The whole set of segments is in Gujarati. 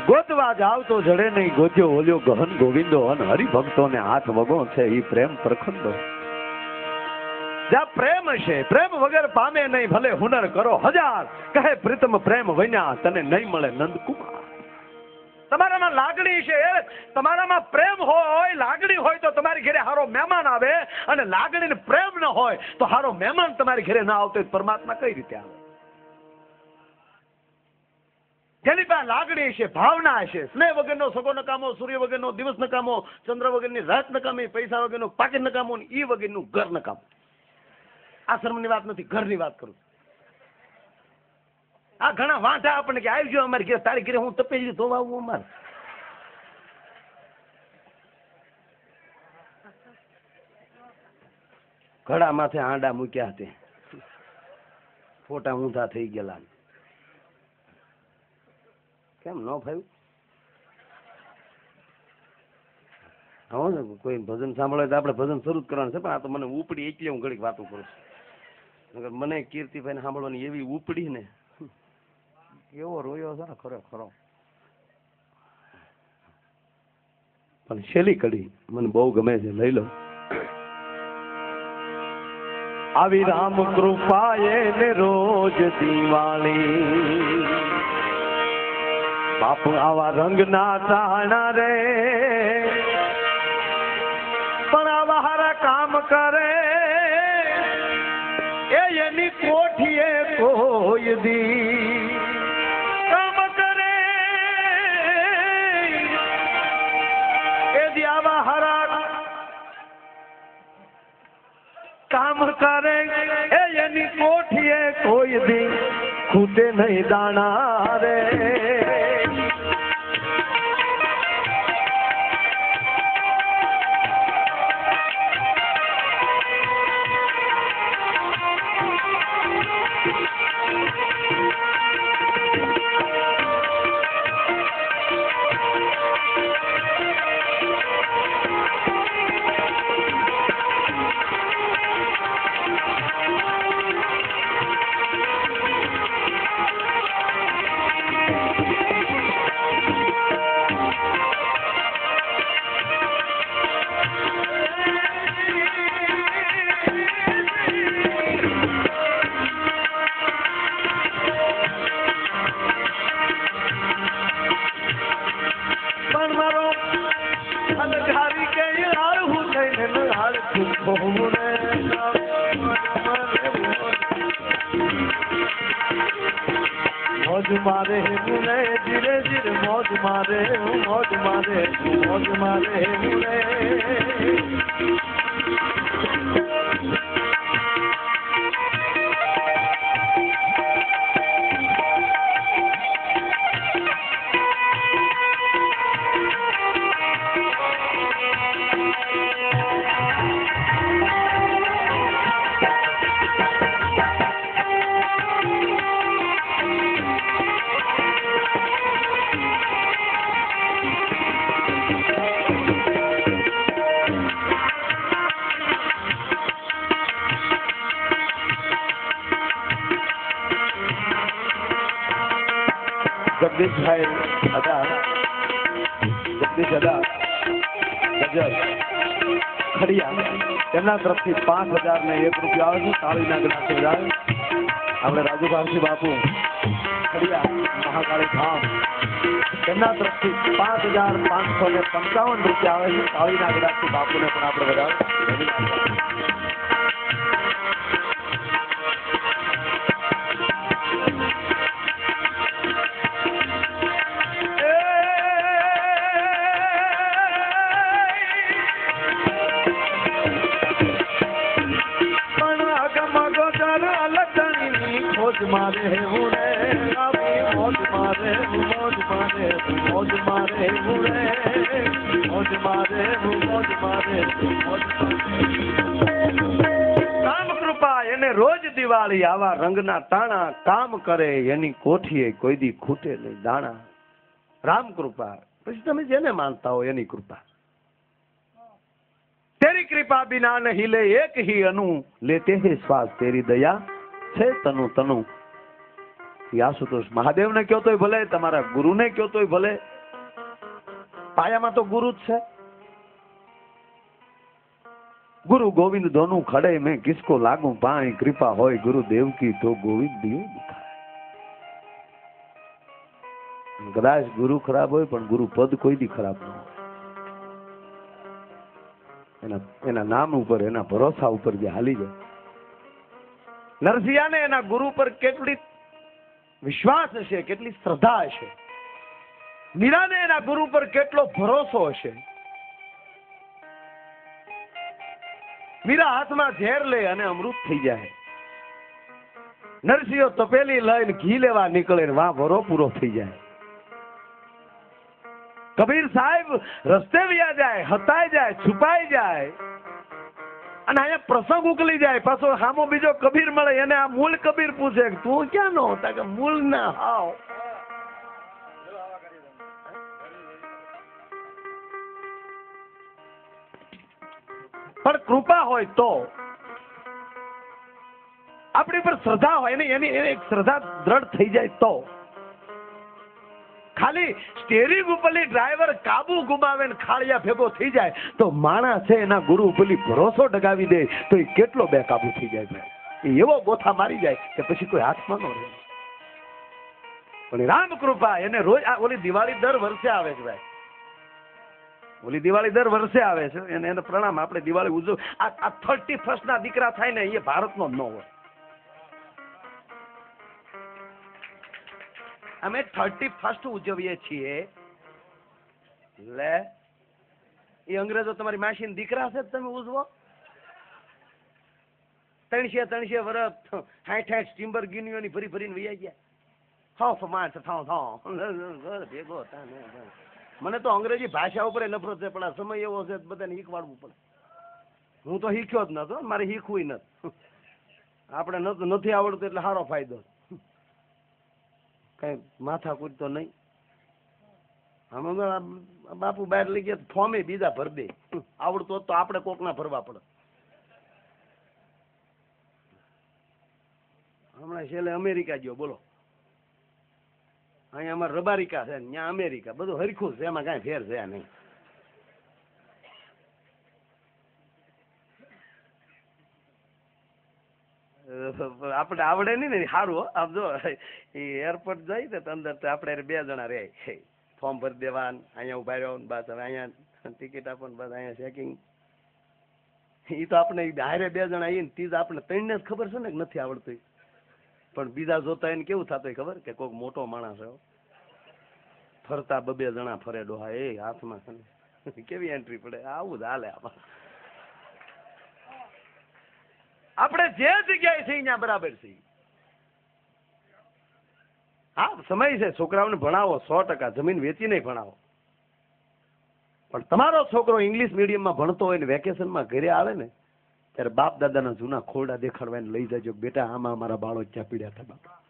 ગોતવા જાવ તો જડે નહીં, ગોત્યો ઓલ્યો ગહન ગોવિંદો, અન હરિભક્તોને હાથ વગો છે ઈ પ્રેમ પ્રખંડો. જ્યાં પ્રેમ છે, પ્રેમ વગર પામે નહીં, ભલે હુનર કરો હજાર, કહે પ્રીતમ પ્રેમ વન્યા, તને નહીં મળે નંદકુમાર. તમારામાં લાગણી છે, તમારામાં પ્રેમ હોય, લાગણી હોય તો તમારી ઘરે હારો મહેમાન આવે, અને લાગણી ને પ્રેમ ન હોય તો હારો મહેમાન તમારી ઘરે ના આવતો પરમાત્મા કઈ રીતે આવે? જેની પાસે લાગણી છે, ભાવના છે, સ્નેહ વગરનો સગો નકામો, સૂર્ય વગરનો દિવસ નકામો, ચંદ્ર વગરની રાત નકામી, પૈસા વગરનું પાકીટ નકામો, ઈ વગરનું ઘર નકામો. આશ્રમની વાત નથી, ઘરની વાત કરું. આ ઘણા વાંઢા આપણને કે આવી ગયો અમારી ઘરે, તારી ઘરે હું તપેલી ધોવા આવું અમારે. ઘડા માથે આંડા મૂક્યા હતા, ફોટા ઊંધા થઈ ગયેલા. કેમ ન ફાવ્યું? હા, કોઈ ભજન સાંભળે તો આપણે ભજન શરૂ જ કરવાનું છે, પણ આ તો મને ઉપડી એટલે હું ઘડીક વાતો કરું છું. મને કીર્તિભાઈ સાંભળવાની એવી ઉપડી ને, એવો રોયો છે ને ખરો. પણ છેલ્લી કડી મને બહુ ગમે છે, લઈ લો. આવી રામ કૃપાએ ને રોજ દિવાળી, બાપુ આવા રંગના ટાણા રે, પણ આવા હારા કામ કરે એની કોઠીએ કોઈ દી કામ કરે, એ દી આવા હારા કામ કરે એની કોઠીએ કોઈ દી ખૂટે નહીં દાણા રે. मौज मारे मुने धीरे धीरे मौज मारे मुने जगदीश अदा गजल खड़िया તેમના તરફથી 5000 ને 1 રૂપિયા આવે છે. તાળીના ગણાથી બજાવે આપણે રાજુભાઈ બાપુ ખડિયા મહાકાળી ધામ તેમના તરફથી 5555 રૂપિયા આવે છે. તાળીના ગણાથી બાપુને પણ આપણે બજાવે. मौज मारे मुरे मौज मारे मौज मारे मौज मारे मुरे मौज मारे मौज मारे काम कृपा એને રોજ દિવાળી આવા રંગના તાણા કામ કરે એની કોઠીએ કોઈ દી ખૂટે નહીં દાણા. રામ કૃપા પછી તમે જેને માનતા હો એની કૃપા. तेरी कृपा बिना नहीं ले एक ही अनु लेते हैं श्वास तेरी दया છે તનુ તનુ એ આશુતોષ મહાદેવને કહો તોય ભલે, તમારા ગુરુને કહો તોય ભલે, પાયામાં તો ગુરુ જ છે. ગુરુ ગોવિંદ દોનું ખડે મેં કિસકો લાગુ પાણી, કૃપા હોય ગુરુદેવ કી તો ગોવિંદ દિયો દિખાય. કદાચ ગુરુ ખરાબ હોય પણ ગુરુ પદ કોઈ દી ખરાબ ન હોય. એના નામ ઉપર, એના ભરોસા ઉપર જે હાલી જાય. નરસિંહાને એના ગુરુ પર કેટલી વિશ્વાસ હશે, કેટલી શ્રદ્ધા હશે. મીરાને એના ગુરુ પર કેટલો ભરોસો હશે. મીરા હાથમાં ઝેર લે અને અમૃત થઈ જાય. નરસિંહો તપેલી લઈને ઘી લેવા નીકળે, વાહ ભરો પૂરો થઈ જાય. કબીર સાહેબ રસ્તે વ્યા જાય, હતાઈ જાય, છુપાઈ જાય, અને અહીંયા પ્રસંગ ઉકલી જાય. પાછો સામો બીજો કબીર મળે, એને આ મૂળ કબીર પૂછે તું ક્યાં નો હતા, કે મૂળ ના હાવ. પણ કૃપા હોય તો, આપણી પર શ્રદ્ધા હોય ને, એની એક શ્રદ્ધા દ્રઢ થઈ જાય તો, ખાલી સ્ટેરિંગ ઉપરલી ડ્રાઈવર કાબુ ગુમાવે ને ખાળિયા ભેગો થઈ જાય તો માણસ છે એના ગુરુ ઉપરલી ભરોસો ડગાવી દે તો એ કેટલો બેકાબુ થઈ જાય ભાઈ. એ એવો ગોથા મારી જાય કે પછી કોઈ હાથમાં ન રહે. પણ રામ કૃપા એને રોજ, ઓલી દિવાળી દર વર્ષે આવે છે ભાઈ, ઓલી દિવાળી દર વર્ષે આવે છે, એને પ્રણામ. આપણે દિવાળી ઉજવ, આ 31 ના દીકરા થાય ને એ ભારતનો ન હોય. અમે 31 ઉજવીએ છીએ, લે એ અંગ્રેજો તમારી માસી દીકરા છે તમે ઉજવો. 300 વર્ષ 60 સ્ટીમ્બર ગીનીઓની ફરી ફરીને વૈયા ગયા. ભેગો મને તો અંગ્રેજી ભાષા ઉપર નફરત છે, પણ આ સમય એવો છે બધાને શીખવાડવું પડે. હું તો શીખ્યો જ નતો, મારે શીખવું નથી. આપણે નથી આવડતું એટલે સારો ફાયદો, કઈ માથા કૂદતો નહીં. બાપુ બહાર લઈ ગયા ફોર્મે બીજા ભર દે, આવડતો તો આપણે કોકના ભરવા પડે. હમણાં છેલ્લે અમેરિકા ગયો, બોલો. અહીંયા અમારે રબારિકા છે, ત્યાં અમેરિકા, બધું હરખું છે, એમાં કઈ ફેર છે નહીં. આપણે આવડે નહીં ને સારું. આમ જો એરપોર્ટ જાય તો અંદર તો આપણે 2 જણા રહે, ફોર્મ ભરી દેવાનું, અહીંયા ઉભા રહ્યો, બસ હવે અહીંયા ટિકિટ આપો, બસ અહીંયા ચેકિંગ. એ તો આપણે હારે 2 જણા આવીને ત્રીજ આપણે 3 ને જ ખબર છે ને કે નથી આવડતું, પણ બીજા જોતા એને કેવું થતું ખબર કે કોઈક મોટો માણસ હોય, ફરતા 2 જણા ફરે ડોહા એ હાથમાં છે ને, કેવી એન્ટ્રી પડે. આવું જ હાલે. આપણે જે જગ્યાએ છે ત્યાં બરાબર છે. હા, સમય છે, છોકરાઓને ભણાવો, 100%, જમીન વેચીને ભણાવો. પણ તમારો છોકરો ઇંગ્લિશ મીડિયમમાં ભણતો હોય ને વેકેશનમાં ઘરે આવે ને ત્યારે બાપ દાદાના જૂના ખોરડા દેખાડવાને લઈ જજો. બેટા આમાં અમારા બાળો ક્યાં પીડ્યા હતા બાપા,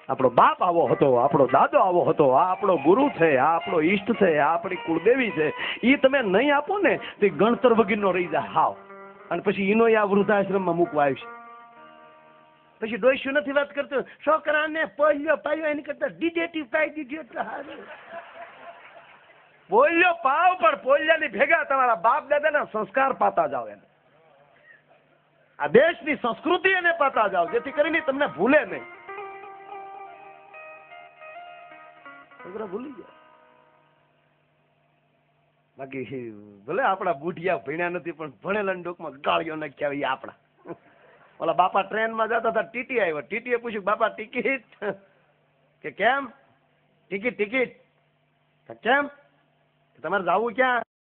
આપણો બાપ આવો હતો, આપણો દાદો આવો હતો, આ આપણો ગુરુ છે, આ આપણો ઈષ્ટ છે, આ આપણી કુળદેવી છે. એ તમે નહીં આપો ને તો ગણતર વગરનો રહી જાય હાવ. અને પછી એનો આ વૃદ્ધાશ્રમમાં મૂકવા આવશે. પછી ડોસ્યું નથી વાત કરતો, છોકરાને પોલિયો પાયો એની કરતા ડીજેટી પાઈ દીધી એટલે હારું. પોલિયો પાવ, પણ પોલિયાની ભેગા તમારા બાપ દાદાના સંસ્કાર પાતા જાઓ, એને આ દેશની સંસ્કૃતિ એને પાતા જાઓ, જેથી કરીને તમને ભૂલે નહીં. છોકરા ભૂલી જાય. બાકી ભલે આપણા બુઢિયા ભણ્યા નથી પણ ભણેલા ડોકમાં ગાળીઓ નાખ્યા હોય આપણા. ઓલા બાપા ટ્રેનમાં જતા હતા, ટીટી આવ્યો, ટીટીએ પૂછ્યું બાપા ટિકિટ, કે કેમ ટિકિટ ટિકિટ, કેમ તમારે જવું ક્યાં?